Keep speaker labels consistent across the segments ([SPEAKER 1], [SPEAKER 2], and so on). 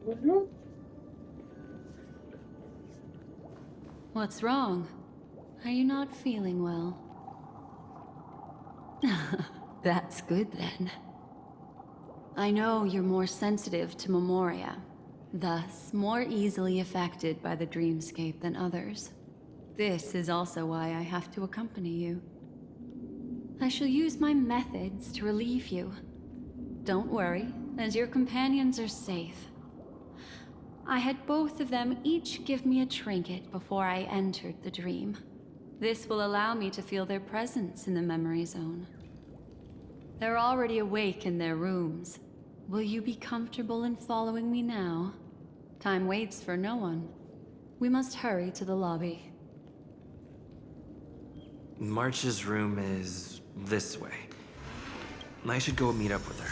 [SPEAKER 1] Mhm.
[SPEAKER 2] What's wrong? Are you not feeling well? That's good then. I know you're more sensitive to Memoria, thus more easily affected by the dreamscape than others. This is also why I have to accompany you. I shall use my methods to relieve you. Don't worry, as your companions are safe. I had both of them each give me a trinket before I entered the dream. This will allow me to feel their presence in the memory zone. They're already awake in their rooms. Will you be comfortable in following me now? Time waits for no one. We must hurry to the lobby.
[SPEAKER 3] March's room is this way. I should go meet up with her.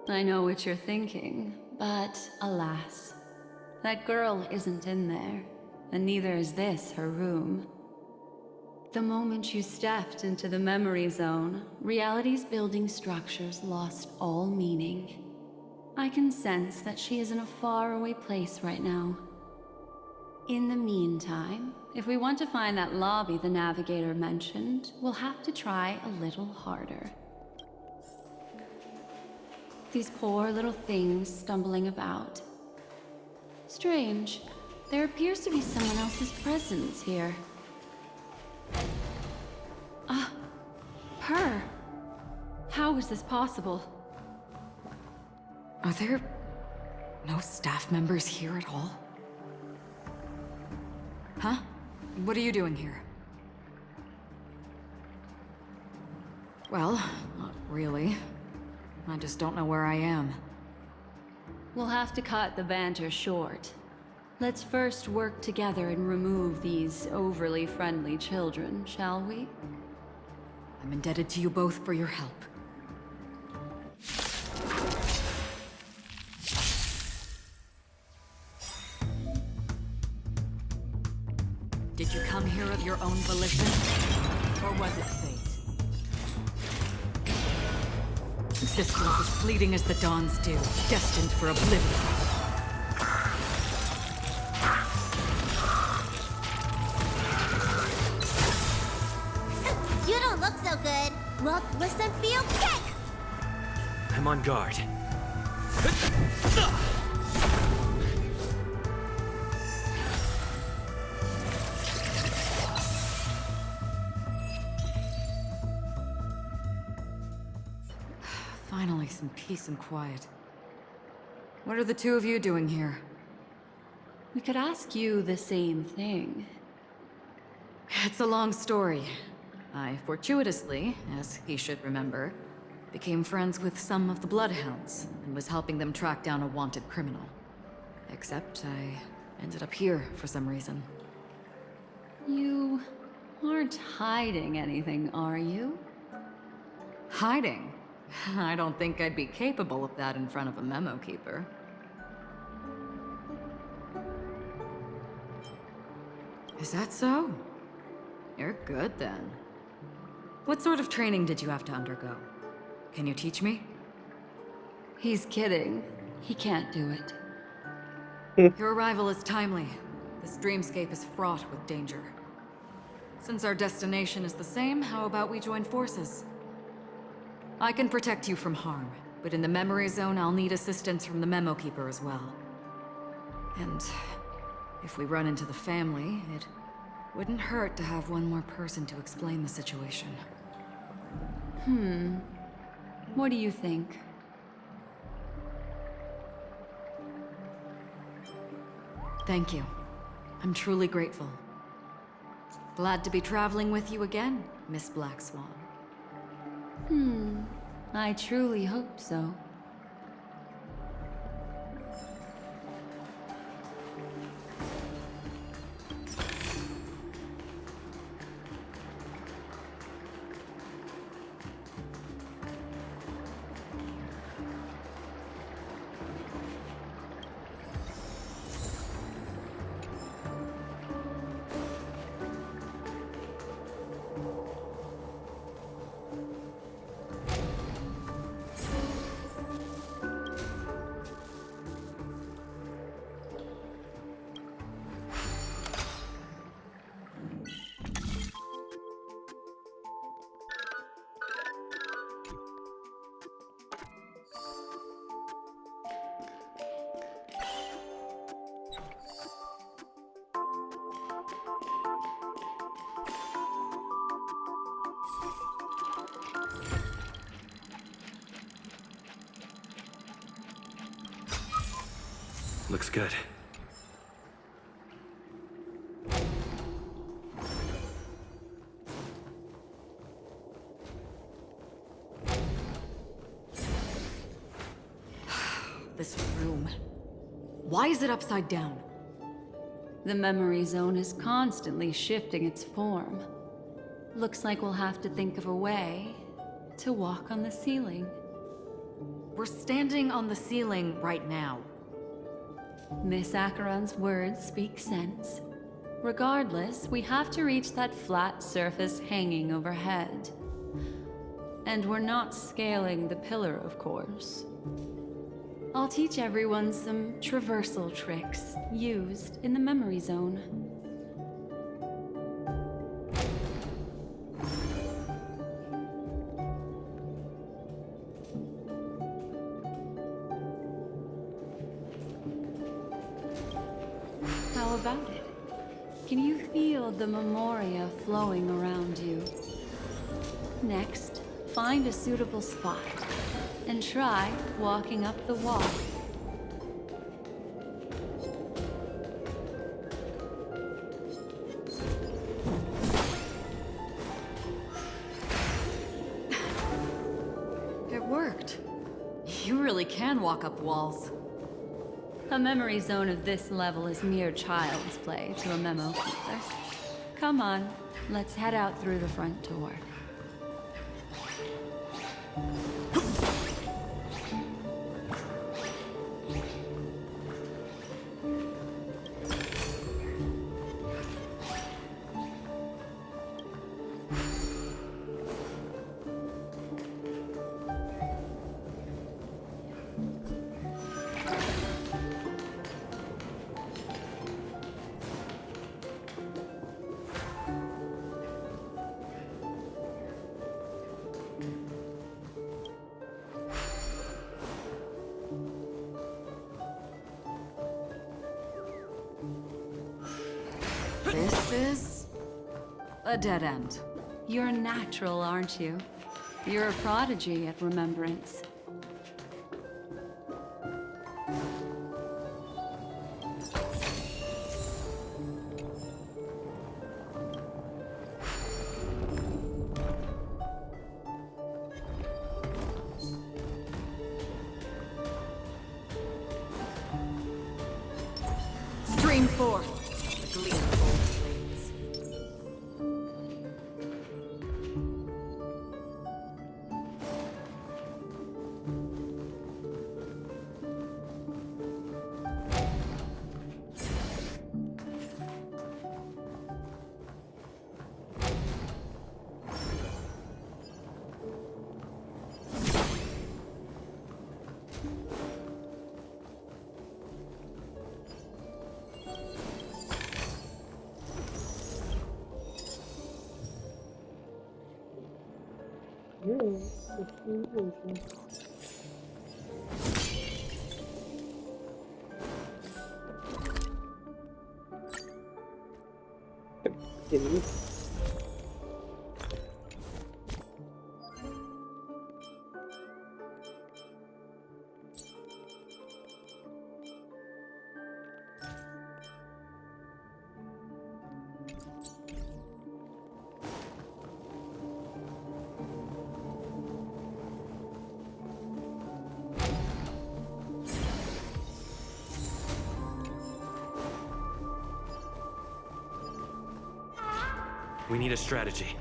[SPEAKER 2] I know what you're thinking, but alas, that girl isn't in there, and neither is this her room. The moment you stepped into the memory zone, reality's building structures lost all meaning. I can sense that she is in a faraway place right now. In the meantime, if we want to find that lobby the navigator mentioned, we'll have to try a little harder. These poor little things stumbling about. Strange. There appears to be someone else's presence here. Ah, her. How is this possible?
[SPEAKER 4] Are there no staff members here at all? Huh? What are you doing here? Well, not really. I just don't know where I am.
[SPEAKER 2] We'll have to cut the banter short. Let's first work together and remove these overly friendly children, shall we?
[SPEAKER 4] I'm indebted to you both for your help. Did you come here of your own volition? Or was it fate? Existence as fleeting as the dawn's dew, destined for oblivion.
[SPEAKER 5] You don't look so good. Well, listen, feel kick!
[SPEAKER 3] I'm on guard.
[SPEAKER 4] Finally, some peace and quiet. What are the two of you doing here?
[SPEAKER 2] We could ask you the same thing.
[SPEAKER 4] It's a long story. I fortuitously, as he should remember, became friends with some of the Bloodhounds and was helping them track down a wanted criminal. Except I ended up here for some reason.
[SPEAKER 2] You aren't hiding anything, are you?
[SPEAKER 4] Hiding? I don't think I'd be capable of that in front of a memo keeper. Is that so? You're good then. What sort of training did you have to undergo? Can you teach me?
[SPEAKER 2] He's kidding. He can't do it.
[SPEAKER 4] Your arrival is timely. This dreamscape is fraught with danger. Since our destination is the same, how about we join forces? I can protect you from harm, but in the memory zone, I'll need assistance from the memo keeper as well. And if we run into the family, it wouldn't hurt to have one more person to explain the situation.
[SPEAKER 2] What do you think?
[SPEAKER 4] Thank you. I'm truly grateful. Glad to be traveling with you again, Miss Black Swan.
[SPEAKER 2] I truly hope so.
[SPEAKER 3] Looks good.
[SPEAKER 4] This room. Why is it upside down?
[SPEAKER 2] The memory zone is constantly shifting its form. Looks like we'll have to think of a way to walk on the ceiling.
[SPEAKER 4] We're standing on the ceiling right now.
[SPEAKER 2] Miss Acheron's words speak sense. Regardless, we have to reach that flat surface hanging overhead. And we're not scaling the pillar, of course. I'll teach everyone some traversal tricks used in the memory zone. How about it? Can you feel the memoria flowing around you? Next, find a suitable spot and try walking up the wall.
[SPEAKER 4] It worked. You really can walk up walls.
[SPEAKER 2] A memory zone of this level is mere child's play to a memo keeper. Come on, let's head out through the front door.
[SPEAKER 4] This is a dead end.
[SPEAKER 2] You're natural, aren't you? You're a prodigy at remembrance.
[SPEAKER 4] Stream forth, the gleam of old blades.
[SPEAKER 3] We need a strategy.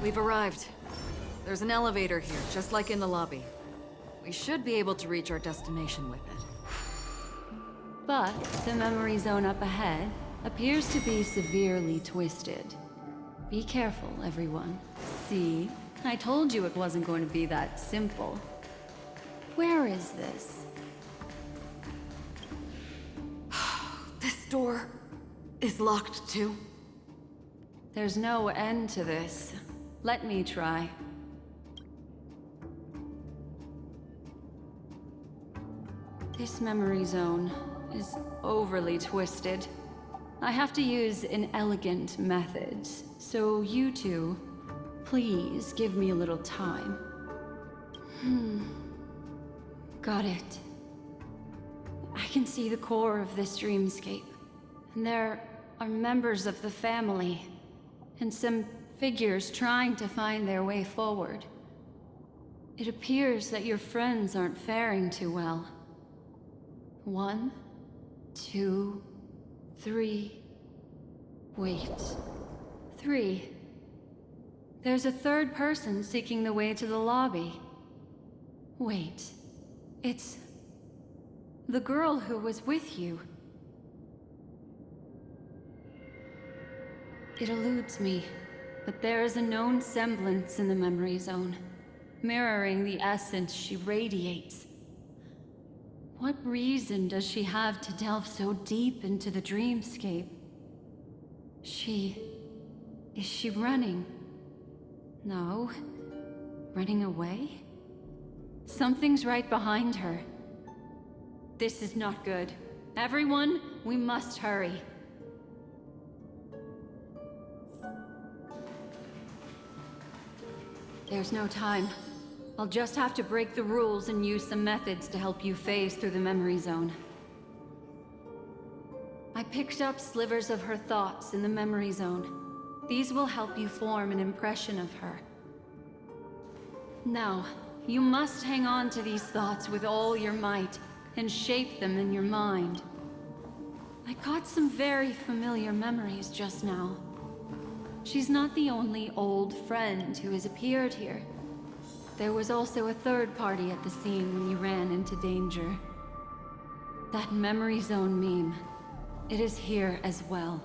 [SPEAKER 4] We've arrived. There's an elevator here, just like in the lobby. We should be able to reach our destination with it.
[SPEAKER 2] But the memory zone up ahead appears to be severely twisted. Be careful, everyone. See? I told you it wasn't going to be that simple. Where is this?
[SPEAKER 4] This door is locked too.
[SPEAKER 2] There's no end to this. Let me try. This memory zone is overly twisted. I have to use an elegant method, so you two, please give me a little time. Got it. I can see the core of this dreamscape. And there are members of the family. And some figures trying to find their way forward. It appears that your friends aren't faring too well. 1, 2, 3... Wait. 3. There's a third person seeking the way to the lobby. Wait. It's... the girl who was with you. It eludes me, but there is a known semblance in the memory zone, mirroring the essence she radiates. What reason does she have to delve so deep into the dreamscape? Is she running? No. Running away? Something's right behind her. This is not good. Everyone, we must hurry. There's no time. I'll just have to break the rules and use some methods to help you phase through the memory zone. I picked up slivers of her thoughts in the memory zone. These will help you form an impression of her. Now, you must hang on to these thoughts with all your might and shape them in your mind. I caught some very familiar memories just now. She's not the only old friend who has appeared here. There was also a third party at the scene when you ran into danger. That memory zone meme, it is here as well.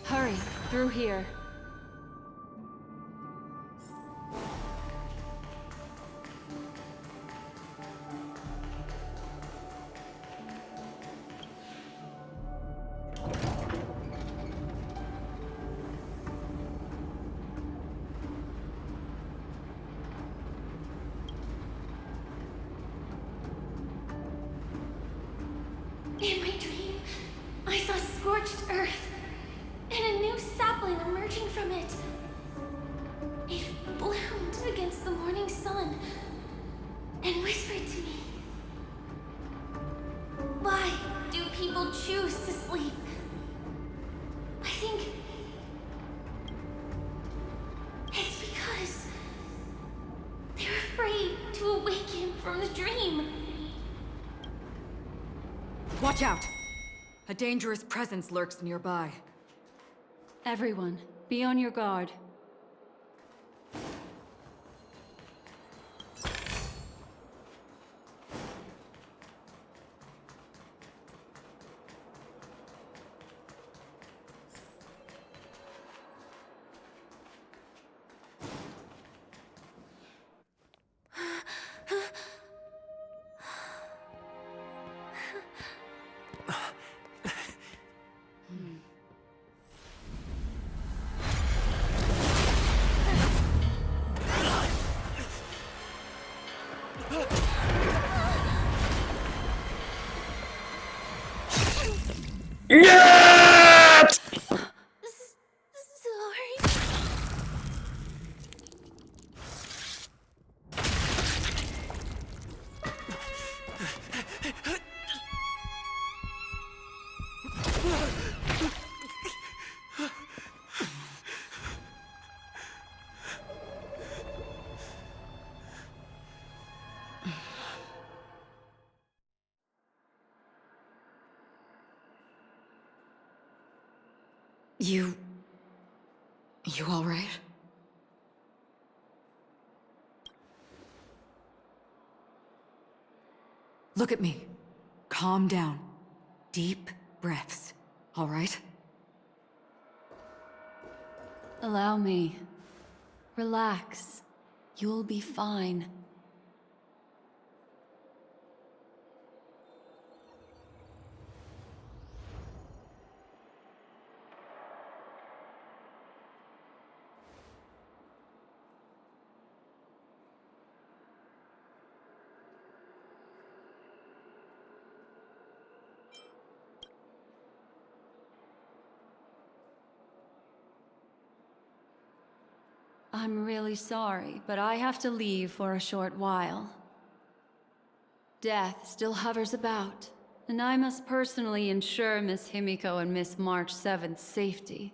[SPEAKER 2] Hurry, through here.
[SPEAKER 5] In my dream, I saw scorched earth and a new sapling emerging from it. It bloomed against the morning sun and whispered to me, "Why do people choose to sleep?" I think it's because they're afraid to awaken from the dream.
[SPEAKER 4] Watch out! A dangerous presence lurks nearby.
[SPEAKER 2] Everyone, be on your guard.
[SPEAKER 5] Sorry.
[SPEAKER 4] You all right? Look at me. Calm down. Deep breaths, all right?
[SPEAKER 2] Allow me. Relax. You'll be fine. I'm really sorry, but I have to leave for a short while. Death still hovers about, and I must personally ensure Miss Himiko and Miss March 7th's safety.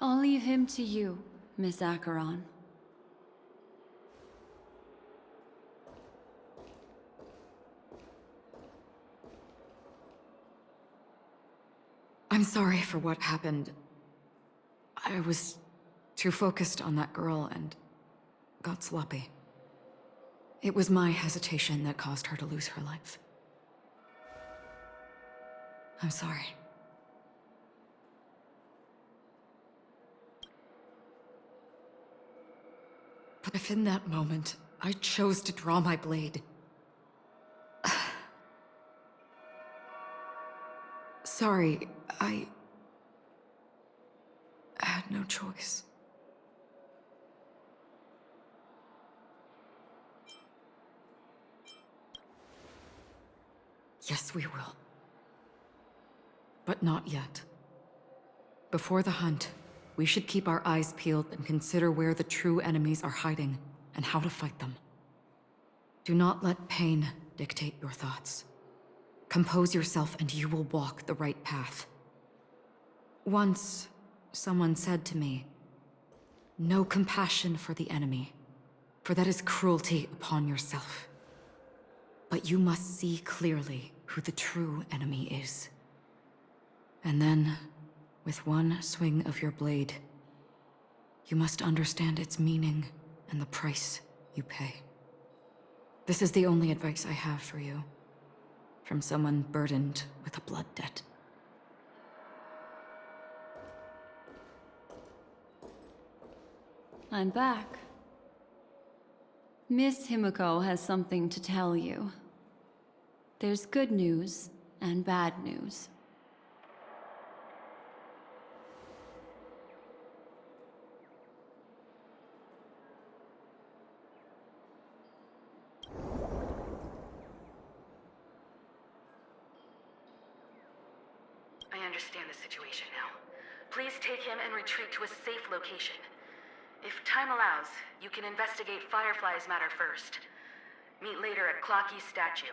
[SPEAKER 2] I'll leave him to you, Miss Acheron.
[SPEAKER 4] I'm sorry for what happened. I was too focused on that girl and got sloppy. It was my hesitation that caused her to lose her life. I'm sorry. But if in that moment, I chose to draw my blade... Sorry, I had no choice. Yes, we will. But not yet. Before the hunt, we should keep our eyes peeled and consider where the true enemies are hiding and how to fight them. Do not let pain dictate your thoughts. Compose yourself and you will walk the right path. Once, someone said to me, "No compassion for the enemy, for that is cruelty upon yourself. But you must see clearly who the true enemy is. And then, with one swing of your blade, you must understand its meaning and the price you pay." This is the only advice I have for you, from someone burdened with a blood debt.
[SPEAKER 2] I'm back. Miss Himiko has something to tell you. There's good news and bad news.
[SPEAKER 1] I understand the situation now. Please take him and retreat to a safe location. If time allows, you can investigate Firefly's matter first. Meet later at Clocky's statue.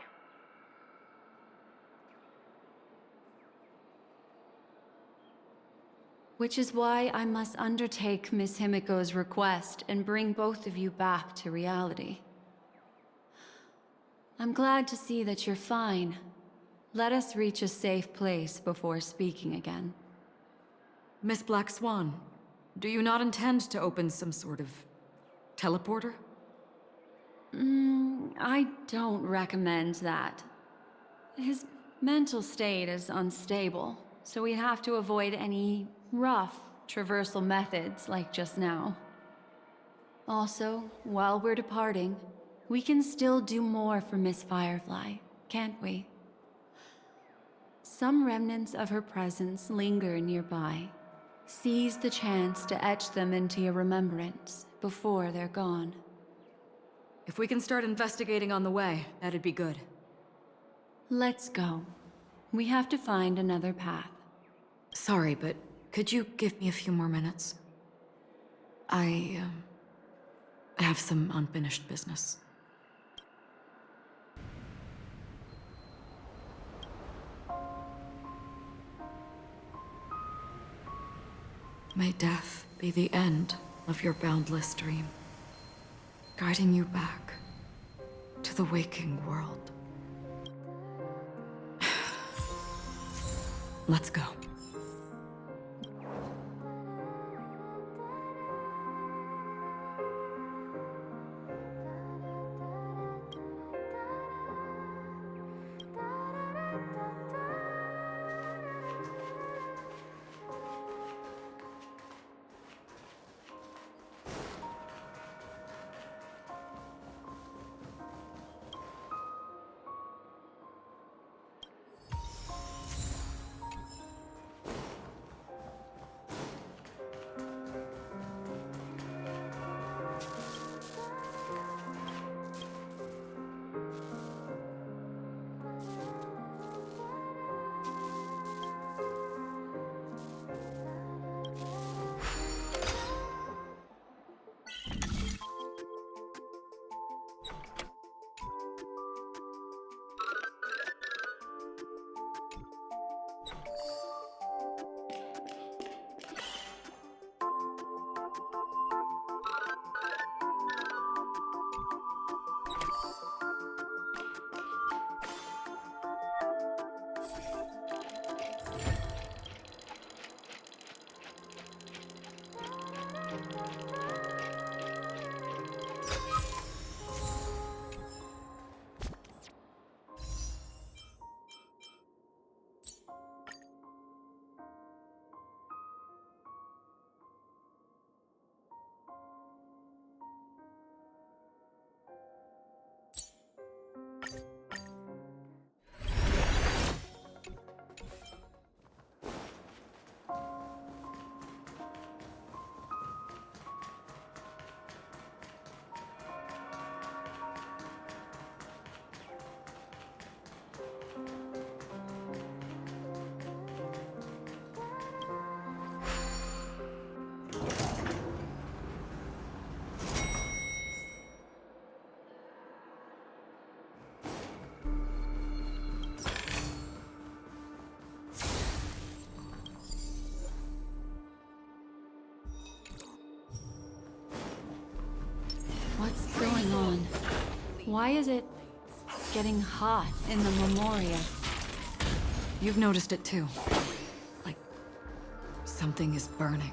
[SPEAKER 2] Which is why I must undertake Miss Himiko's request and bring both of you back to reality. I'm glad to see that you're fine. Let us reach a safe place before speaking again.
[SPEAKER 4] Miss Black Swan, do you not intend to open some sort of teleporter?
[SPEAKER 2] I don't recommend that. His mental state is unstable, so we'd have to avoid any rough traversal methods like just now. Also, while we're departing, we can still do more for Miss Firefly, can't we? Some remnants of her presence linger nearby. Seize the chance to etch them into your remembrance before they're gone.
[SPEAKER 4] If we can start investigating on the way, that'd be good.
[SPEAKER 2] Let's go. We have to find another path.
[SPEAKER 4] Sorry, but could you give me a few more minutes? I have some unfinished business. May death be the end of your boundless dream, guiding you back to the waking world. Let's go.
[SPEAKER 2] Why is it getting hot in the Memoria?
[SPEAKER 4] You've noticed it too. Like, something is burning.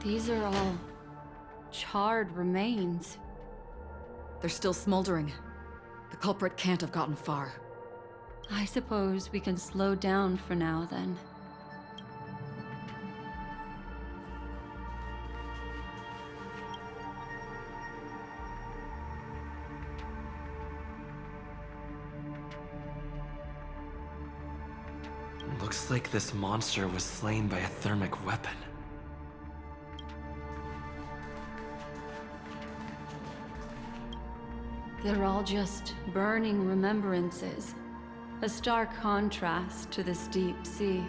[SPEAKER 2] These are all charred remains.
[SPEAKER 4] They're still smoldering. The culprit can't have gotten far.
[SPEAKER 2] I suppose we can slow down for now, then.
[SPEAKER 3] Looks like this monster was slain by a thermic weapon.
[SPEAKER 2] They're all just burning remembrances. A stark contrast to this deep sea.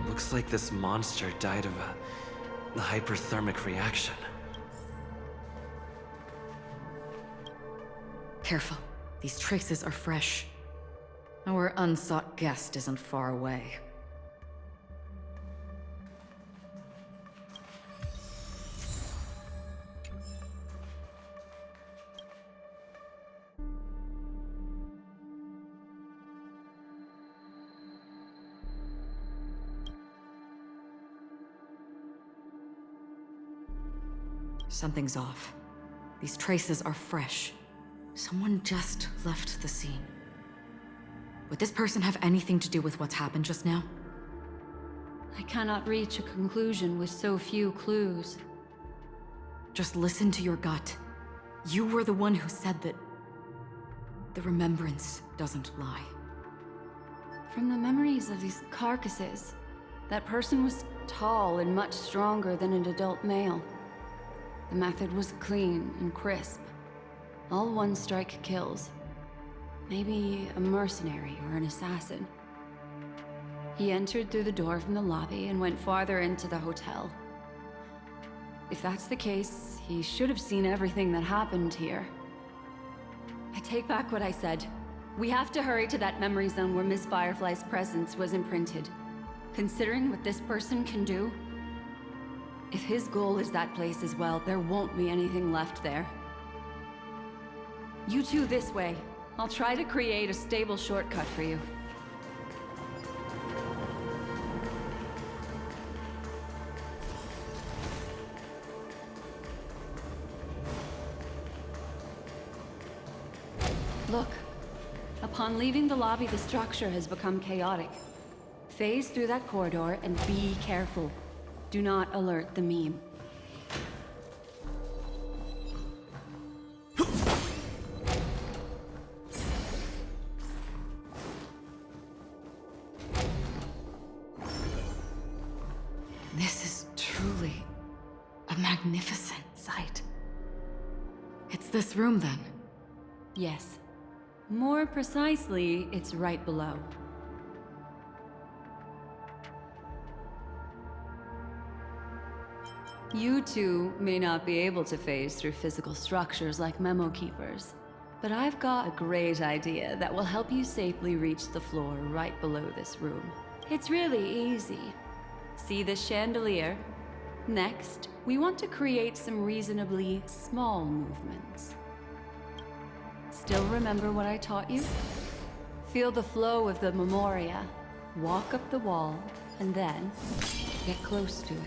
[SPEAKER 3] Looks like this monster died of a hyperthermic reaction.
[SPEAKER 4] Careful. These traces are fresh. Our unsought guest isn't far away. Something's off. These traces are fresh. Someone just left the scene. Would this person have anything to do with what's happened just now?
[SPEAKER 2] I cannot reach a conclusion with so few clues.
[SPEAKER 4] Just listen to your gut. You were the one who said that the remembrance doesn't lie.
[SPEAKER 2] From the memories of these carcasses, that person was tall and much stronger than an adult male. The method was clean and crisp. All one-strike kills. Maybe a mercenary or an assassin. He entered through the door from the lobby and went farther into the hotel. If that's the case, he should have seen everything that happened here. I take back what I said. We have to hurry to that memory zone where Miss Firefly's presence was imprinted. Considering what this person can do, if his goal is that place as well, there won't be anything left there. You two this way. I'll try to create a stable shortcut for you. Upon leaving the lobby, the structure has become chaotic. Phase through that corridor and be careful. Do not alert the meme.
[SPEAKER 4] This is truly a magnificent sight. It's this room, then?
[SPEAKER 2] Yes. More precisely, it's right below. You two may not be able to phase through physical structures like memo keepers, but I've got a great idea that will help you safely reach the floor right below this room. It's really easy. See this chandelier? Next, we want to create some reasonably small movements. Still remember what I taught you? Feel the flow of the Memoria, walk up the wall, and then get close to it.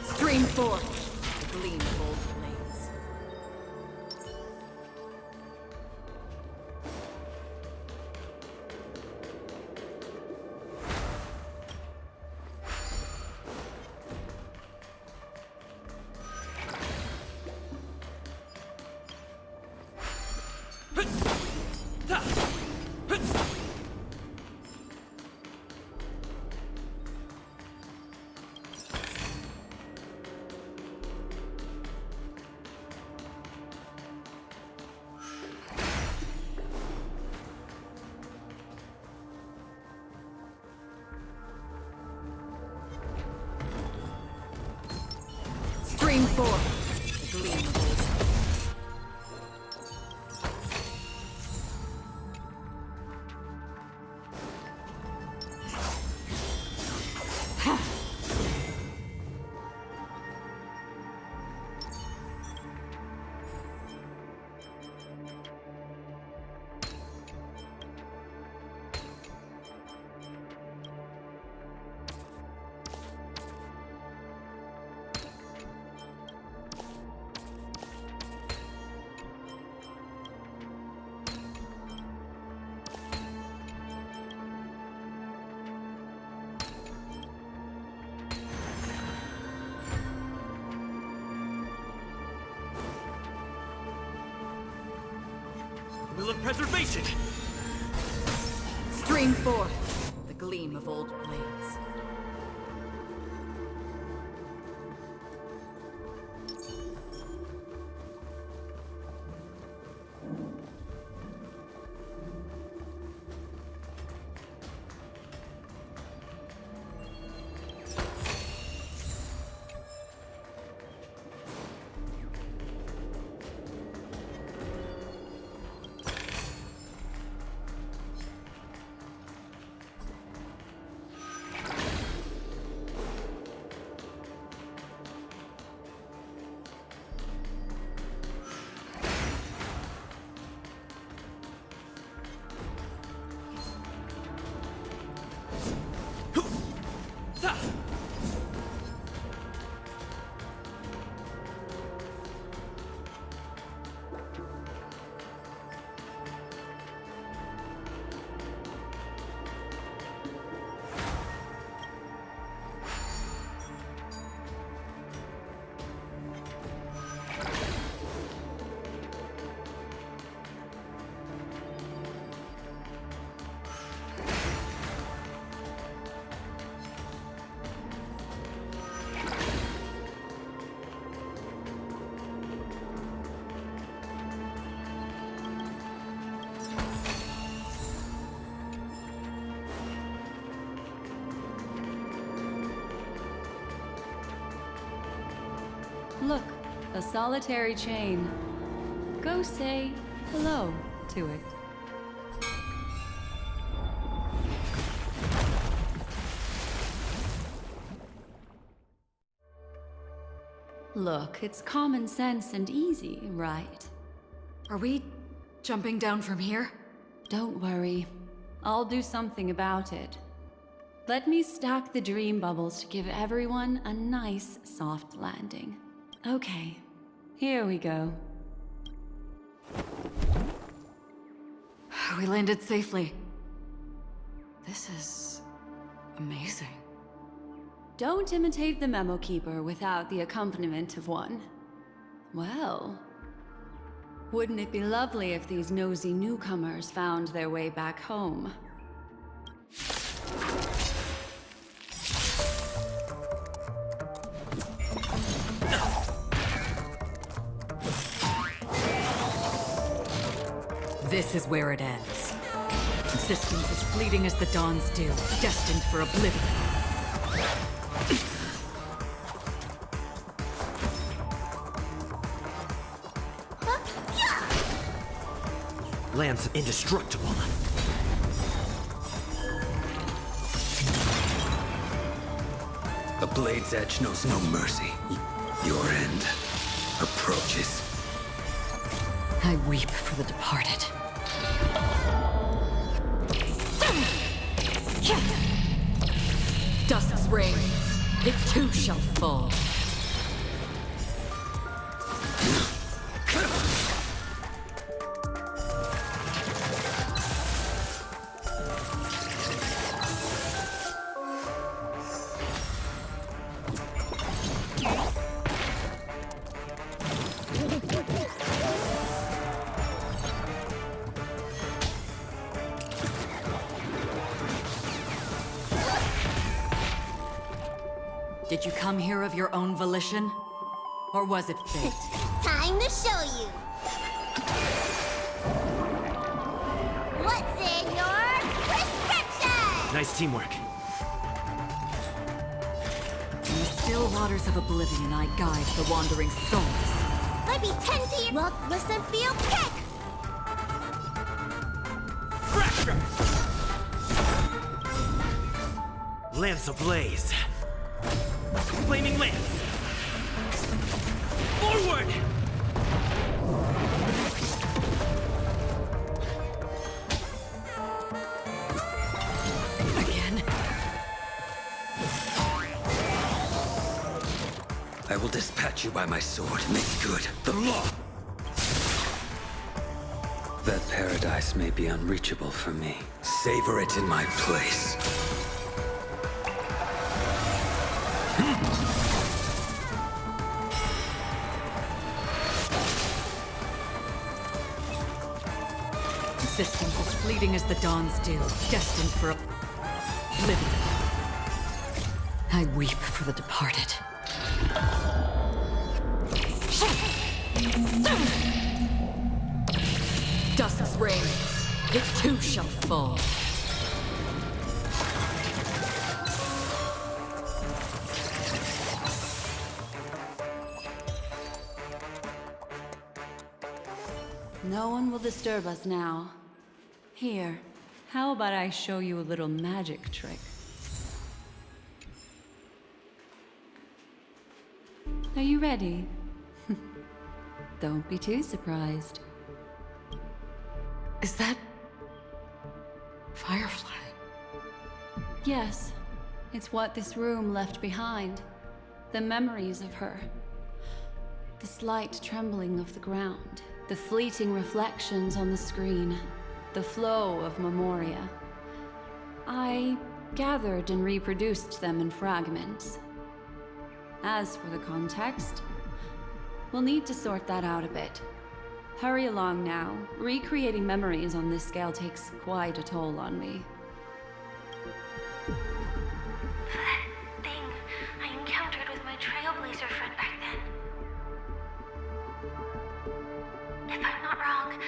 [SPEAKER 4] Stream forth, the gleam of old blades. Stream forth, the gleam of old blades.
[SPEAKER 3] Will of preservation!
[SPEAKER 4] Stream forth, the gleam of old blades.
[SPEAKER 2] Look, a solitary chain. Go say hello to it. Look, it's common sense and easy, right?
[SPEAKER 4] Are we jumping down from here?
[SPEAKER 2] Don't worry. I'll do something about it. Let me stack the dream bubbles to give everyone a nice, soft landing. Okay, here we go.
[SPEAKER 4] We landed safely. This is amazing.
[SPEAKER 2] Don't imitate the Memo Keeper without the accompaniment of one. Well, wouldn't it be lovely if these nosy newcomers found their way back home?
[SPEAKER 4] This is where it ends. Existence as fleeting as the dawn's dew, destined for oblivion.
[SPEAKER 3] Lance indestructible.
[SPEAKER 6] The blade's edge knows no mercy. Your end approaches.
[SPEAKER 4] I weep for the departed. Dusk's reign, it too shall fall. Did you come here of your own volition? Or was it fate?
[SPEAKER 5] Time to show you. What's in your prescription?
[SPEAKER 3] Nice teamwork.
[SPEAKER 4] In the still waters of oblivion, I guide the wandering souls.
[SPEAKER 5] Let me tend to your... Well, listen, feel, kick!
[SPEAKER 3] Lance ablaze. Flaming lance. Forward!
[SPEAKER 4] Again?
[SPEAKER 6] I will dispatch you by my sword. Make good the law. That paradise may be unreachable for me. Savor it in my place.
[SPEAKER 4] Existence as fleeting as the dawn's dew, destined for oblivion. I weep for the departed. Dusk's reign, it too shall fall.
[SPEAKER 2] No one will disturb us now. Here, how about I show you a little magic trick? Are you ready? Don't be too surprised.
[SPEAKER 4] Is that... Firefly?
[SPEAKER 2] Yes, it's what this room left behind. The memories of her. The slight trembling of the ground. The fleeting reflections on the screen. The flow of memoria. I gathered and reproduced them in fragments. As for the context, we'll need to sort that out a bit. Hurry along now. Recreating memories on this scale takes quite a toll on me.
[SPEAKER 5] That thing I encountered with my Trailblazer friend back then. If I'm not wrong,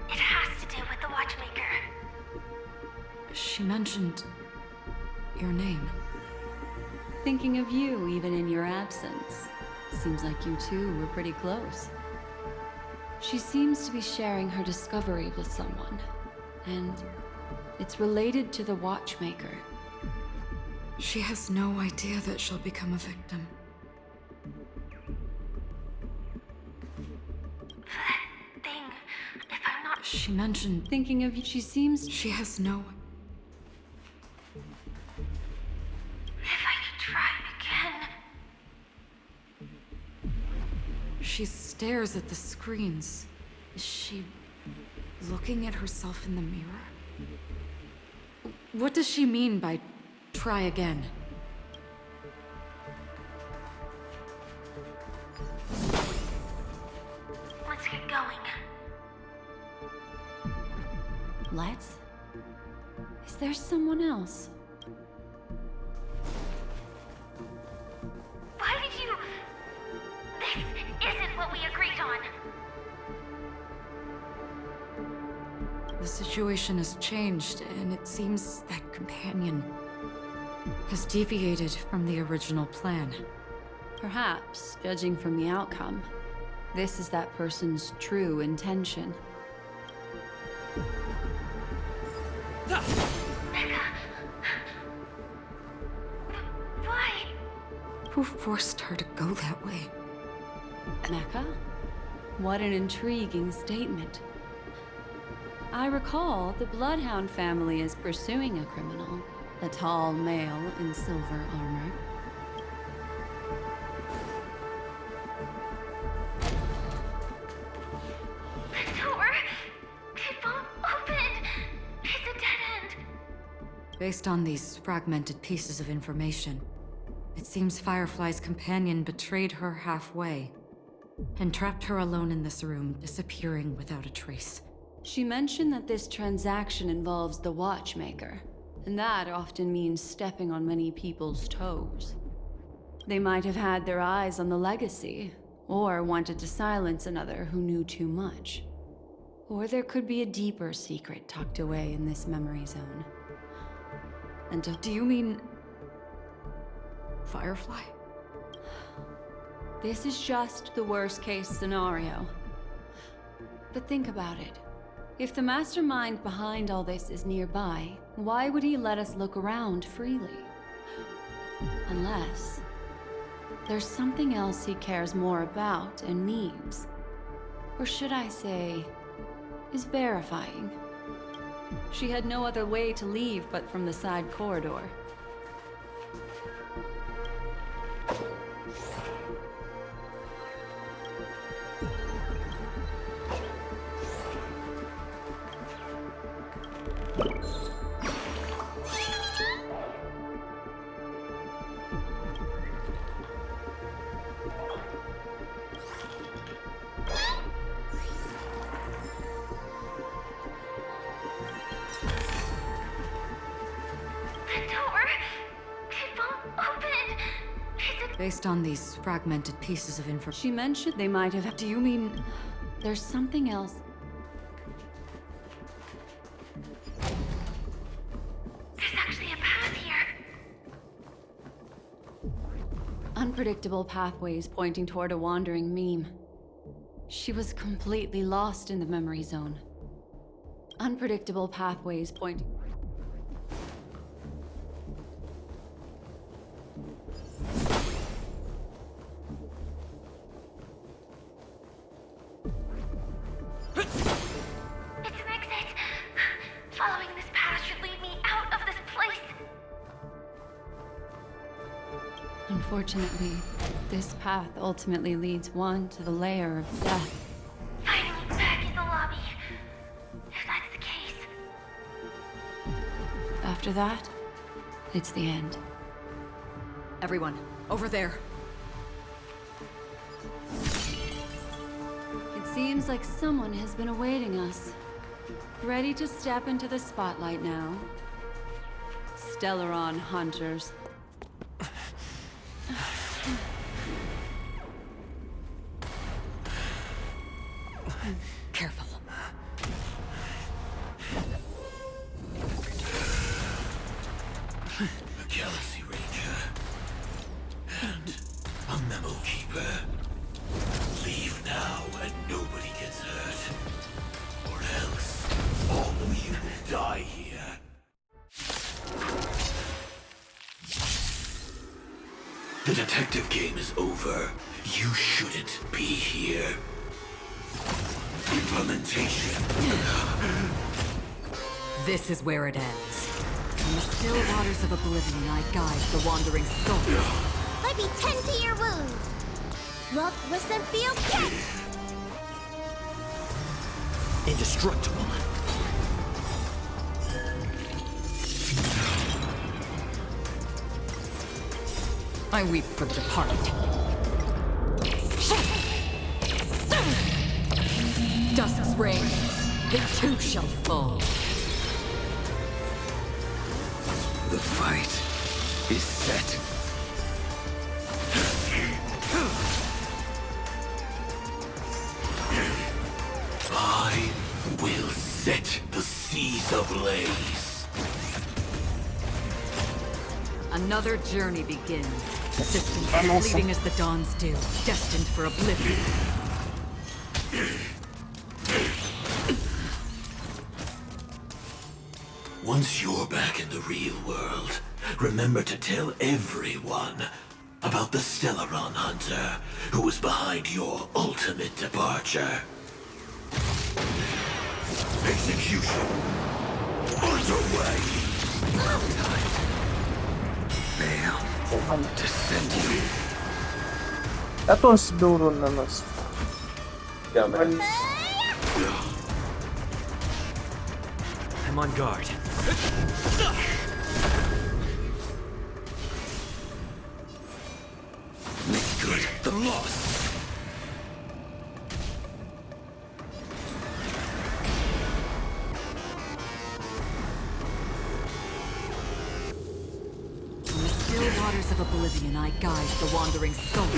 [SPEAKER 5] it has to do with the Watchmaker.
[SPEAKER 4] She mentioned... your name.
[SPEAKER 2] Thinking of you even in your absence. Seems like you two were pretty close. She seems to be sharing her discovery with someone. And it's related to the Watchmaker.
[SPEAKER 4] She has no idea that she'll become a victim. She mentioned
[SPEAKER 2] Thinking of you, she seems...
[SPEAKER 4] she has no...
[SPEAKER 5] If I could try again.
[SPEAKER 4] She stares at the screens. Is she looking at herself in the mirror? What does she mean by try again?
[SPEAKER 5] Let's get going.
[SPEAKER 2] Let's? Is there someone else?
[SPEAKER 5] Why did you... This isn't what we agreed on.
[SPEAKER 4] The situation has changed, and it seems that companion has deviated from the original plan.
[SPEAKER 2] Perhaps, judging from the outcome, this is that person's true intention.
[SPEAKER 5] Becca... Why?
[SPEAKER 4] Who forced her to go that way?
[SPEAKER 2] Mecca? What an intriguing statement. I recall the Bloodhound family is pursuing a criminal, a tall male in silver armor.
[SPEAKER 5] The door... It won't open. It's a dead end.
[SPEAKER 4] Based on these fragmented pieces of information, it seems Firefly's companion betrayed her halfway and trapped her alone in this room, disappearing without a trace.
[SPEAKER 2] She mentioned that this transaction involves the Watchmaker, and that often means stepping on many people's toes. They might have had their eyes on the legacy, or wanted to silence another who knew too much. Or there could be a deeper secret tucked away in this memory zone. And
[SPEAKER 4] Do you mean... Firefly?
[SPEAKER 2] this is just the worst-case scenario. But think about it. If the mastermind behind all this is nearby, why would he let us look around freely? Unless there's something else he cares more about and needs. Or should I say, is verifying. She had no other way to leave but from the side corridor.
[SPEAKER 4] Based on these fragmented pieces of information...
[SPEAKER 2] She mentioned they might have...
[SPEAKER 4] Do you mean...
[SPEAKER 2] There's something else.
[SPEAKER 5] There's actually a path here.
[SPEAKER 2] Unpredictable pathways pointing toward a wandering meme. She was completely lost in the memory zone. Unpredictable pathways pointing...
[SPEAKER 5] It's an exit. Following this path should lead me out of this place.
[SPEAKER 2] Unfortunately, this path ultimately leads one to the lair of death.
[SPEAKER 5] Finally back in the lobby. If that's the case.
[SPEAKER 2] After that, it's the end.
[SPEAKER 4] Everyone, over there.
[SPEAKER 2] It seems like someone has been awaiting us. Ready to step into the spotlight now. Stellaron hunters.
[SPEAKER 4] Careful.
[SPEAKER 7] A Galaxy Ranger. And a Memo Keeper. Leave now and nobody gets hurt. Or else, all of you will die here. The detective game is over. You shouldn't be here. implementation.
[SPEAKER 4] This is where it ends. In the still waters of oblivion, I guide the wandering souls.
[SPEAKER 5] Let me tend to your wounds. Look, listen, feel, catch!
[SPEAKER 3] Indestructible.
[SPEAKER 4] I weep for the departed. Dusk's reign, they too shall fall.
[SPEAKER 6] The fight is set.
[SPEAKER 7] I will set the seas ablaze.
[SPEAKER 4] Another journey begins. Persistent, fleeting as the dawn's dew, destined for oblivion.
[SPEAKER 7] Once you're back in the real world, remember to tell everyone about the Stellaron Hunter who was behind your ultimate departure. Execution underway.
[SPEAKER 6] Fail to send you.
[SPEAKER 8] Ito ang siguro na mas... Yaman.
[SPEAKER 3] I'm on guard.
[SPEAKER 6] Make good the loss.
[SPEAKER 4] In the still waters of oblivion, I guide the wandering souls.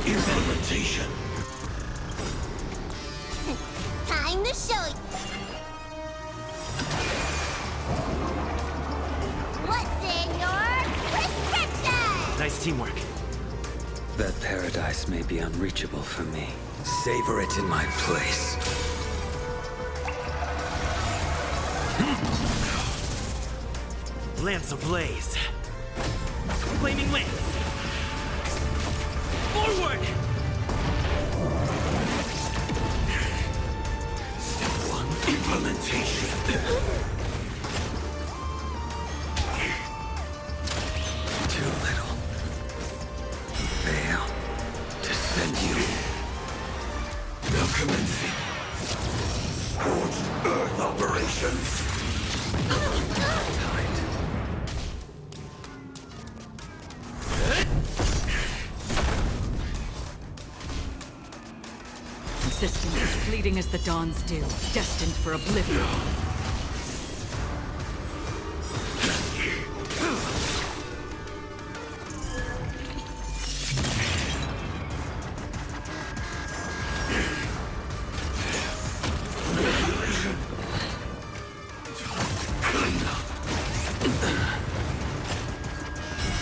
[SPEAKER 7] Implementation.
[SPEAKER 5] Time to show you. What's in your prescription?
[SPEAKER 3] Nice teamwork.
[SPEAKER 6] That paradise may be unreachable for me. Savor it in my place.
[SPEAKER 3] Lance ablaze. Flaming lance. Forward!
[SPEAKER 7] Step 1, implementation.
[SPEAKER 6] Too little. Fail to send you.
[SPEAKER 7] Now commencing. Scorched Earth operations.
[SPEAKER 6] Tight.
[SPEAKER 4] Persistent, as fleeting as the dawn's dew, destined for oblivion.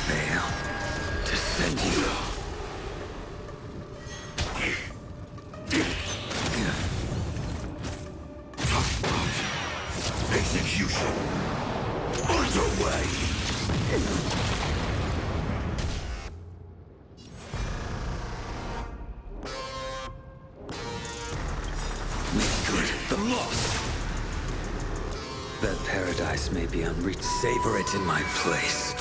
[SPEAKER 6] Fail to send you.
[SPEAKER 7] Execution underway.
[SPEAKER 6] Make good the loss. That paradise may be unreached. Savor it in my place.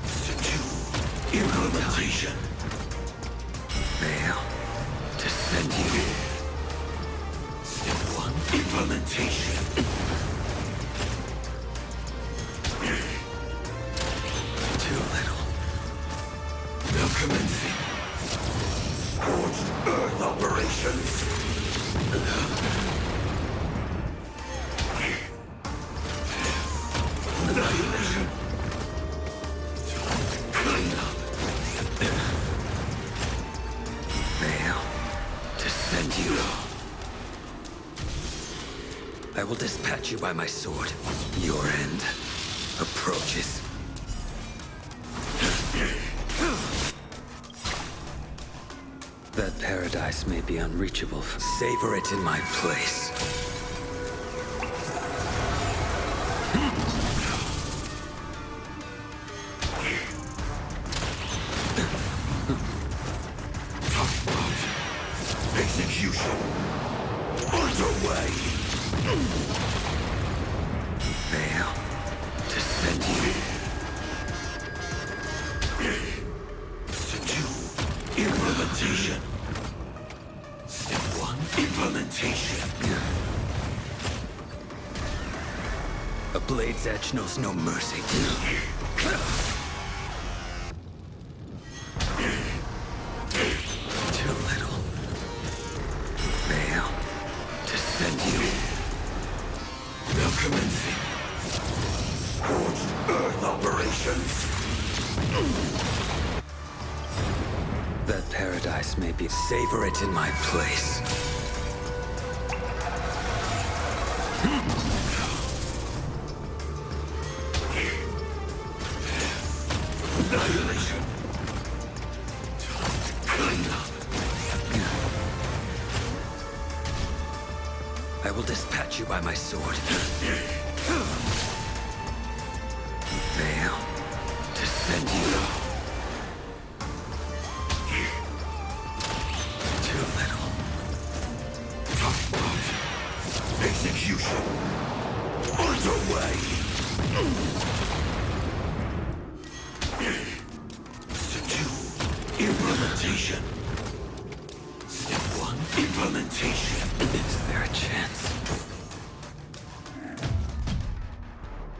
[SPEAKER 7] Step 2, implementation.
[SPEAKER 6] Fail to send you.
[SPEAKER 7] Step 1, implementation.
[SPEAKER 6] Too little.
[SPEAKER 7] Now commencing. Scorched Earth operations. Annihilation. Clean up.
[SPEAKER 6] Fail to send you. I will dispatch you by my sword. Your end approaches. That paradise may be unreachable. Savor it in my place. A blade's edge knows no mercy. Too little. Fail to send you.
[SPEAKER 7] Now commencing. Scorched Earth operations.
[SPEAKER 6] That paradise may be. Savor it in my place.
[SPEAKER 7] Annihilation. Clean up.
[SPEAKER 6] I will dispatch you by my sword. Fail to send you. Too little.
[SPEAKER 7] Execution. Underway. Step 2. Implementation. Step 1. Implementation.
[SPEAKER 6] Is there a chance?